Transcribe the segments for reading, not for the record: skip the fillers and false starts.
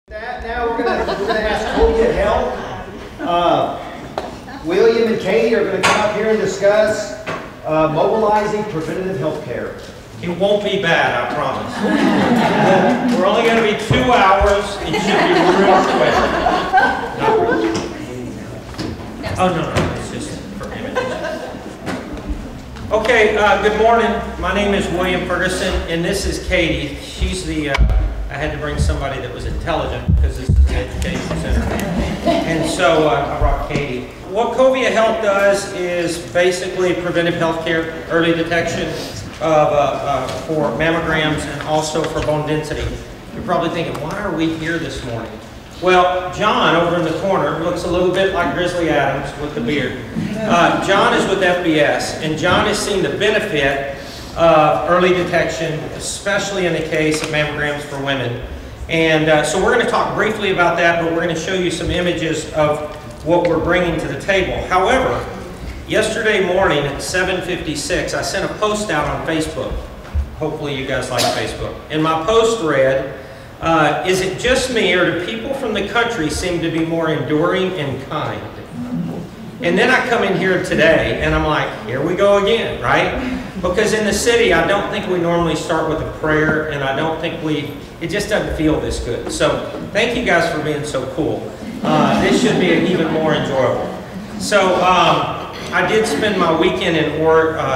Now we're gonna ask COVIA help. William and Katie are gonna come up here and discuss mobilizing preventative health care. It won't be bad, I promise. We're only going to be 2 hours. It should be real quick. Not really. Oh, no, it's just for images. Okay, good morning. My name is William Ferguson, and this is Katie. She's the, I had to bring somebody that was intelligent because this is an education center. And so I brought Katie. What COVIA Health does is basically preventive health care, early detection for mammograms and also for bone density. You're probably thinking, why are we here this morning? Well, John over in the corner looks a little bit like Grizzly Adams with the beard. John is with FBS, and John has seen the benefit of early detection, especially in the case of mammograms for women. And so we're going to talk briefly about that, but we're going to show you some images of what we're bringing to the table. However, yesterday morning at 7:56, I sent a post out on Facebook. Hopefully you guys like Facebook. And my post read, is it just me or do people from the country seem to be more enduring and kind? And then I come in here today and I'm like, here we go again, right? Because in the city, I don't think we normally start with a prayer, and I don't think it just doesn't feel this good. So thank you guys for being so cool. This should be even more enjoyable. So I did spend my weekend in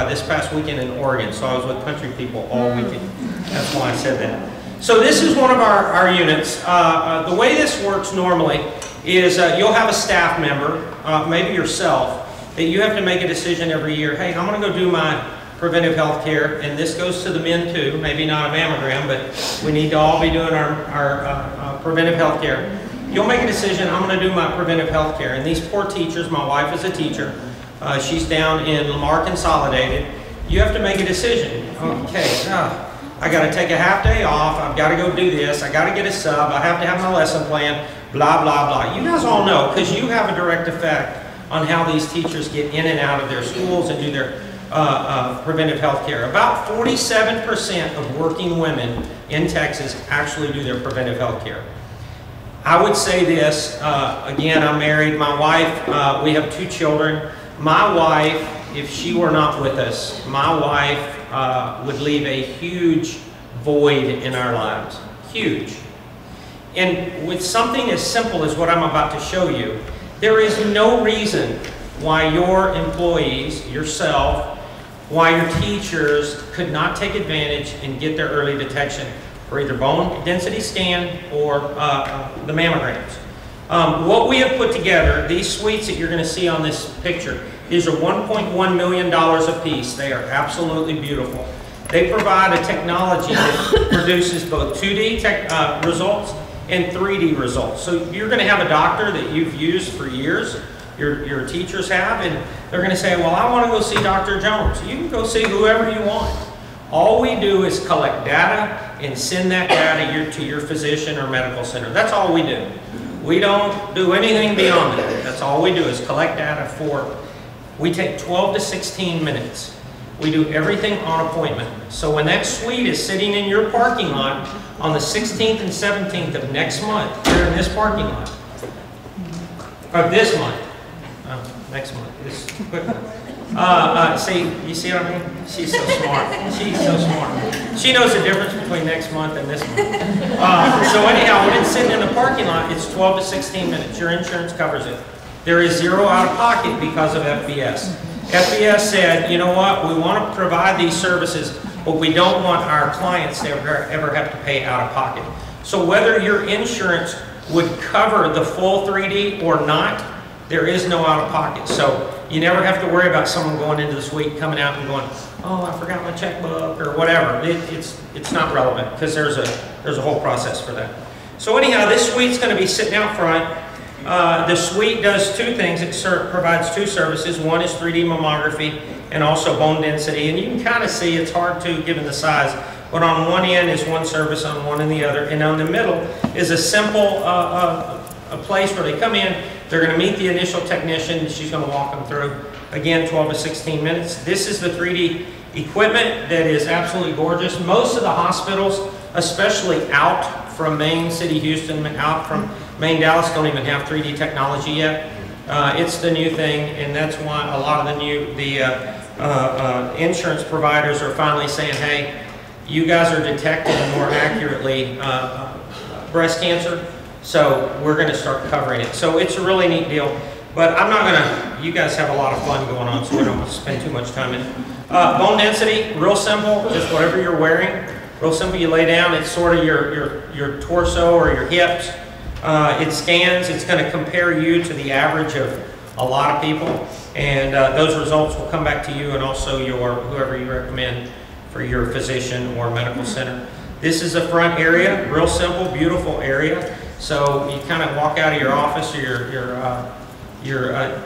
this past weekend in Oregon, so I was with country people all weekend. That's why I said that. So this is one of our units. The way this works normally is you'll have a staff member, maybe yourself, that you have to make a decision every year. Hey, I'm going to go do my preventive health care, and this goes to the men too, maybe not a mammogram, but we need to all be doing our preventive health care. You'll make a decision, I'm going to do my preventive health care. And these poor teachers, my wife is a teacher, she's down in Lamar Consolidated. You have to make a decision. Okay, I got to take a half day off, I've got to go do this, I got to get a sub, I have to have my lesson plan, blah, blah, blah. You guys all know, because you have a direct effect on how these teachers get in and out of their schools and do their preventive health care. About 47% of working women in Texas actually do their preventive health care. I would say this, again, I'm married, my wife, we have 2 children. My wife, if she were not with us, my wife would leave a huge void in our lives, huge. And with something as simple as what I'm about to show you, there is no reason why your employees, yourself, why your teachers could not take advantage and get their early detection for either bone density scan or the mammograms. What we have put together, these suites that you're going to see on this picture, these are $1.1 million a piece. They are absolutely beautiful. They provide a technology that produces both 2D results and 3D results. So you're going to have a doctor that you've used for years, your teachers have, and they're going to say, well, I want to go see Dr. Jones. You can go see whoever you want. All we do is collect data and send that data to your physician or medical center. That's all we do. We don't do anything beyond that. That's all we do is collect data we take 12 to 16 minutes. We do everything on appointment. So when that suite is sitting in your parking lot on the 16th and 17th of next month, here in this parking lot, or this month, next month, this quick month. See, you see what I mean? She's so smart. She's so smart. She knows the difference between next month and this month. So anyhow, when it's sitting in the parking lot, it's 12 to 16 minutes. Your insurance covers it. There is zero out of pocket because of FBS. FBS said, you know what, we want to provide these services, but we don't want our clients to ever have to pay out of pocket. So whether your insurance would cover the full 3D or not, there is no out of pocket. So you never have to worry about someone going into the suite, coming out and going, oh, I forgot my checkbook or whatever. It's not relevant because there's a whole process for that. So anyhow, this suite's going to be sitting out front. The suite does 2 things. It provides 2 services. One is 3D mammography and also bone density. And you can kind of see it's hard to given the size, but on one end is one service, on one and the other. And on the middle is a simple a place where they come in, they're going to meet the initial technician, she's going to walk them through, again, 12 to 16 minutes. This is the 3D equipment that is absolutely gorgeous. Most of the hospitals, especially out from Maine, City, Houston, out from Maine, Dallas don't even have 3D technology yet. It's the new thing, and that's why a lot of the insurance providers are finally saying, hey, you guys are detecting more accurately breast cancer, so we're going to start covering it. So it's a really neat deal. But I'm not going to, you guys have a lot of fun going on, so we don't spend too much time in it. Bone density, real simple, just whatever you're wearing. Real simple, you lay down, it's sort of your torso or your hips. It scans, it's going to compare you to the average of a lot of people. And those results will come back to you and also whoever you recommend for your physician or medical center. This is the front area, real simple, beautiful area. So you kind of walk out of your office or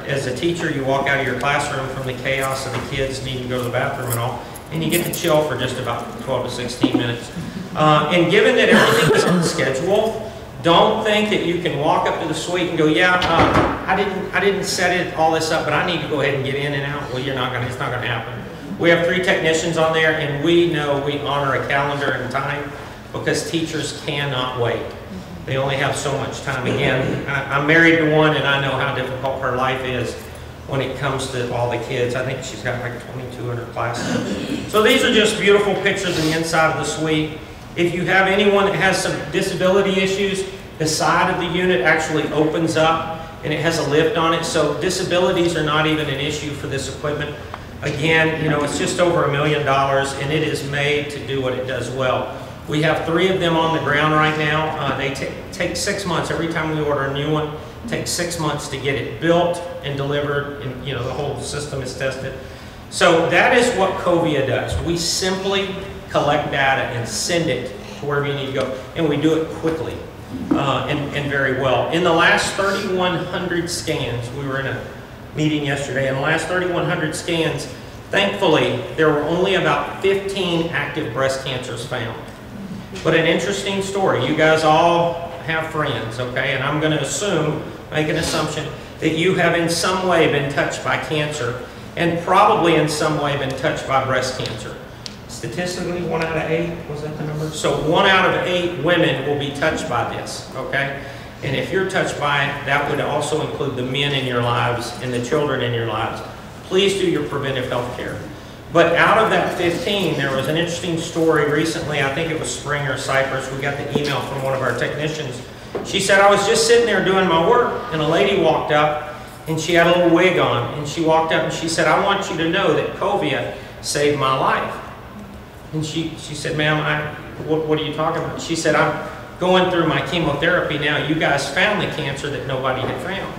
as a teacher, you walk out of your classroom from the chaos of the kids needing to go to the bathroom and all, and you get to chill for just about 12 to 16 minutes. And given that everything is on schedule, don't think that you can walk up to the suite and go, yeah, I didn't set all this up, but I need to go ahead and get in and out. Well, it's not gonna happen. We have 3 technicians on there, and we know we honor a calendar and time because teachers cannot wait. They only have so much time. Again, I'm married to one, and I know how difficult her life is when it comes to all the kids. I think she's got like 22 in her class. So these are just beautiful pictures of the inside of the suite. If you have anyone that has some disability issues, the side of the unit actually opens up, and it has a lift on it. So disabilities are not even an issue for this equipment. Again, you know, it's just over $1 million, and it is made to do what it does well. We have 3 of them on the ground right now. They take 6 months. Every time we order a new one, it takes 6 months to get it built and delivered, and you know, the whole system is tested. So that is what COVIA does. We simply collect data and send it to wherever you need to go, and we do it quickly and very well. In the last 3,100 scans, we were in a meeting yesterday, in the last 3,100 scans, thankfully, there were only about 15 active breast cancers found. But an interesting story, you guys all have friends, okay? And I'm going to assume, make an assumption, that you have in some way been touched by cancer and probably in some way been touched by breast cancer. Statistically, 1 out of 8, was that the number? So 1 out of 8 women will be touched by this, okay? And if you're touched by it, that would also include the men in your lives and the children in your lives. Please do your preventive health care. But out of that 15, there was an interesting story recently. I think it was Springer, Cypress. We got the email from one of our technicians. She said, I was just sitting there doing my work, and a lady walked up, and she had a little wig on. And she walked up, and she said, I want you to know that COVIA saved my life. And she said, ma'am, what are you talking about? She said, I'm going through my chemotherapy now. You guys found the cancer that nobody had found.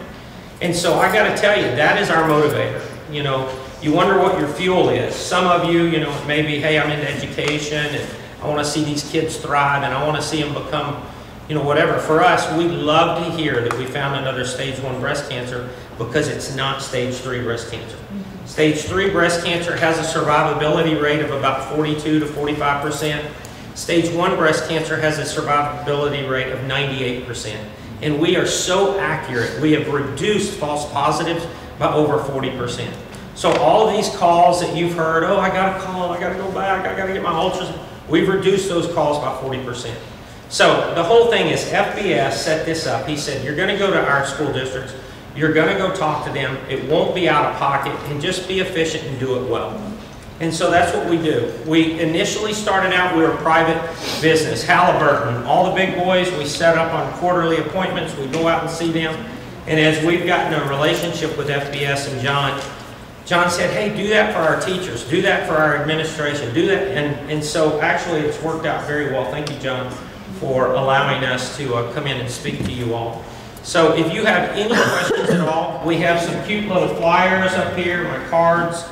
And so I got to tell you, that is our motivator. You know, you wonder what your fuel is. Some of you, you know, maybe, hey, I'm into education and I want to see these kids thrive and I want to see them become, you know, whatever. For us, we love to hear that we found another stage 1 breast cancer because it's not stage 3 breast cancer. Stage 3 breast cancer has a survivability rate of about 42 to 45%. Stage 1 breast cancer has a survivability rate of 98%. And we are so accurate. We have reduced false positives by over 40%. So all of these calls that you've heard, oh, I got to call, I got to go back, I got to get my ultrasound, we've reduced those calls by 40%. So the whole thing is FBS set this up. He said, you're going to go to our school districts, you're going to go talk to them, it won't be out of pocket, and just be efficient and do it well. And so that's what we do. We initially started out, we were a private business, Halliburton, all the big boys, we set up on quarterly appointments, we go out and see them. And as we've gotten a relationship with FBS and John said, hey, do that for our teachers, do that for our administration, do that. And so actually it's worked out very well. Thank you, John, for allowing us to come in and speak to you all. So if you have any questions at all, we have some cute little flyers up here, my cards.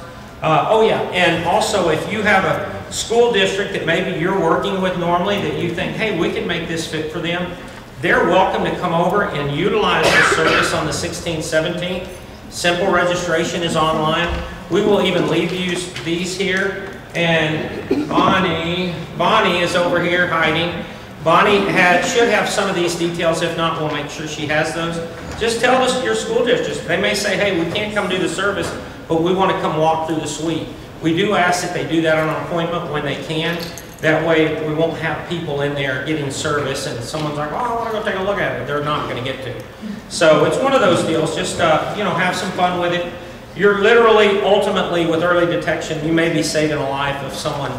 Oh yeah, and also if you have a school district that maybe you're working with normally that you think, hey, we can make this fit for them, they're welcome to come over and utilize the service on the 16th, 17th. Simple registration is online. We will even leave you these here. And Bonnie is over here hiding. Bonnie should have some of these details. If not, we'll make sure she has those. Just tell us your school districts. They may say, hey, we can't come do the service, but we want to come walk through the suite. We do ask that they do that on an appointment when they can. That way, we won't have people in there getting service and someone's like, oh, I want to go take a look at it. They're not going to get to. So it's one of those deals. Just, you know, have some fun with it. You're literally, ultimately, with early detection, you may be saving a life of someone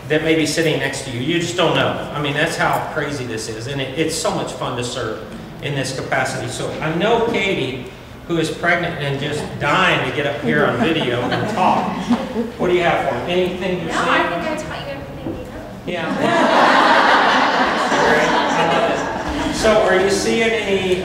that may be sitting next to you. You just don't know. I mean, that's how crazy this is. And it's so much fun to serve in this capacity. So I know Katie, who is pregnant and just dying to get up here on video and talk. What do you have for me? Anything you're saying? No, I think I taught you everything you know. Yeah. Great. I love it. So are you seeing any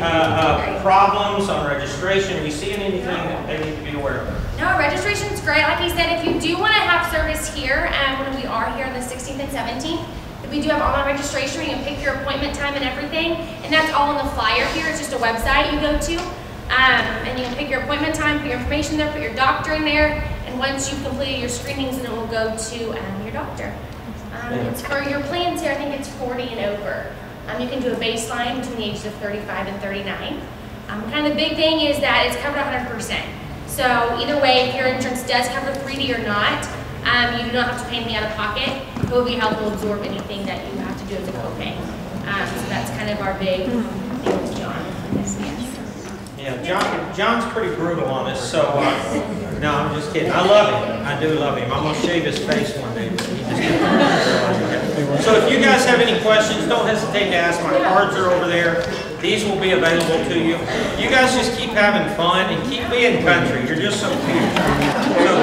problems on registration? Are you seeing anything that they need to be aware of? No, registration's great. Like he said, if you do want to have service here, when we are here on the 16th and 17th, we do have online registration where you can pick your appointment time and everything. And that's all on the flyer here. It's just a website you go to. And you can pick your appointment time, put your information there, put your doctor in there. And once you've completed your screenings, then it will go to your doctor. It's for your plans here, I think it's 40 and over. You can do a baseline between the ages of 35 and 39. Kind of the big thing is that it's covered 100%. So either way, if your insurance does cover 3D or not, you do not have to pay anything out of pocket. COVIA Health will absorb anything that you have to do as a copay. So that's kind of our big thing with John. Yeah, John's pretty brutal on this, so no, I'm just kidding. I love him. I do love him. I'm going to shave his face one day. But he just so if you guys have any questions, don't hesitate to ask. My cards are over there. These will be available to you. You guys just keep having fun and keep being country. You're just so cute. So